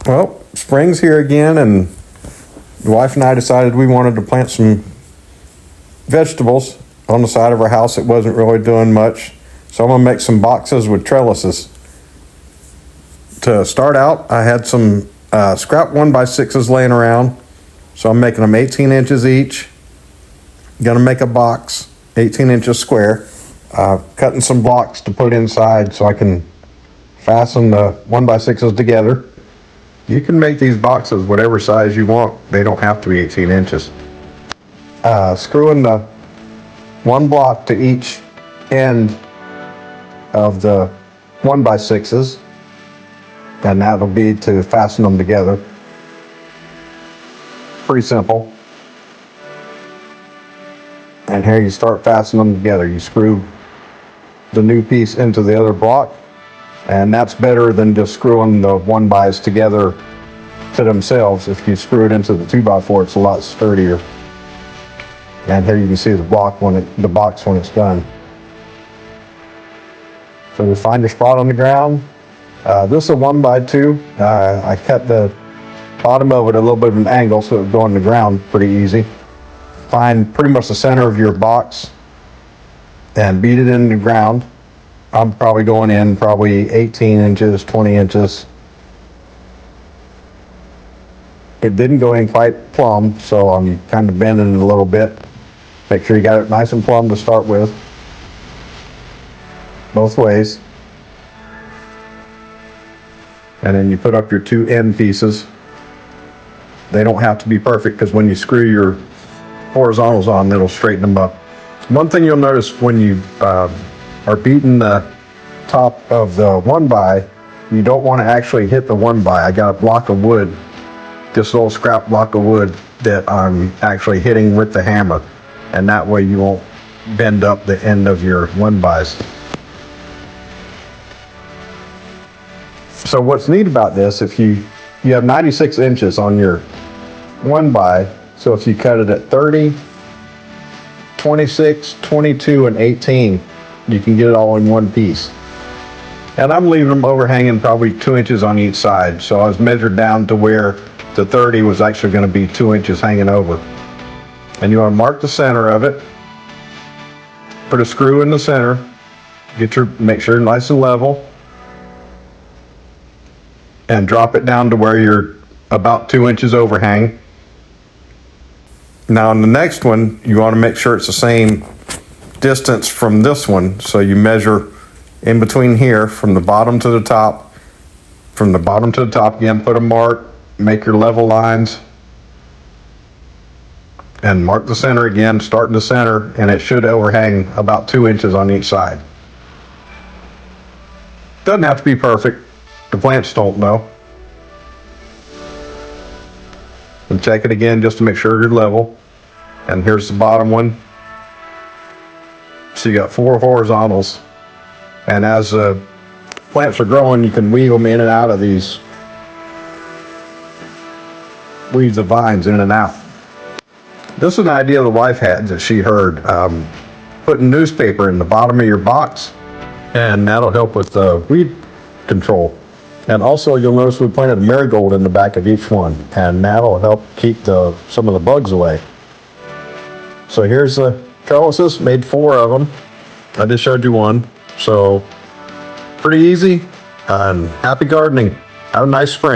Well, spring's here again, and the wife and I decided we wanted to plant some vegetables on the side of our house. It wasn't really doing much, so I'm gonna make some boxes with trellises. To start out, I had some scrap 1x6s laying around, so I'm making them 18 inches each. Gonna make a box 18 inches square. Cutting some blocks to put inside so I can fasten the 1x6s together. You can make these boxes whatever size you want. They don't have to be 18 inches. Screwing the one block to each end of the 1x6s, and that'll be to fasten them together. Pretty simple. And here you start fastening them together. You screw the new piece into the other block, and that's better than just screwing the 1x's together to themselves. If you screw it into the 2x4, it's a lot sturdier. And here you can see the box when it's done. So you find your spot on the ground. This is a 1x2. I cut the bottom of it a little bit of an angle so it would go on the ground pretty easy. Find pretty much the center of your box and beat it in the ground. I'm probably going in 18 inches, 20 inches. It didn't go in quite plumb, so I'm kind of bending it a little bit. Make sure you got it nice and plumb to start with, both ways. And then you put up your two end pieces. They don't have to be perfect, because when you screw your horizontals on, it'll straighten them up. One thing you'll notice when you are beating the top of the 1x, you don't want to actually hit the 1x. I got a block of wood, this little scrap block of wood that I'm actually hitting with the hammer, and that way you won't bend up the end of your 1x's. So what's neat about this, if you have 96 inches on your 1x, so if you cut it at 30, 26, 22, and 18, you can get it all in one piece. And I'm leaving them overhanging probably 2 inches on each side. So I was measured down to where the 30 was actually going to be 2 inches hanging over. And you want to mark the center of it. Put a screw in the center. Make sure it's nice and level. And drop it down to where you're about 2 inches overhang. Now on the next one, you want to make sure it's the same distance from this one. So you measure in between here from the bottom to the top. From the bottom to the top again, put a mark, make your level lines, and mark the center again, start in the center, and it should overhang about 2 inches on each side. Doesn't have to be perfect. The plants don't know. And check it again just to make sure you're level. And here's the bottom one. So you got 4 horizontals. And as the plants are growing, you can weave them in and out of these. Weave the vines in and out. This is an idea the wife had that she heard. Putting newspaper in the bottom of your box, and that'll help with the weed control. And also you'll notice we planted a marigold in the back of each one, and that'll help keep some of the bugs away. So here's the trellises, made 4 of them. I just showed you one. So pretty easy, and happy gardening. Have a nice spring.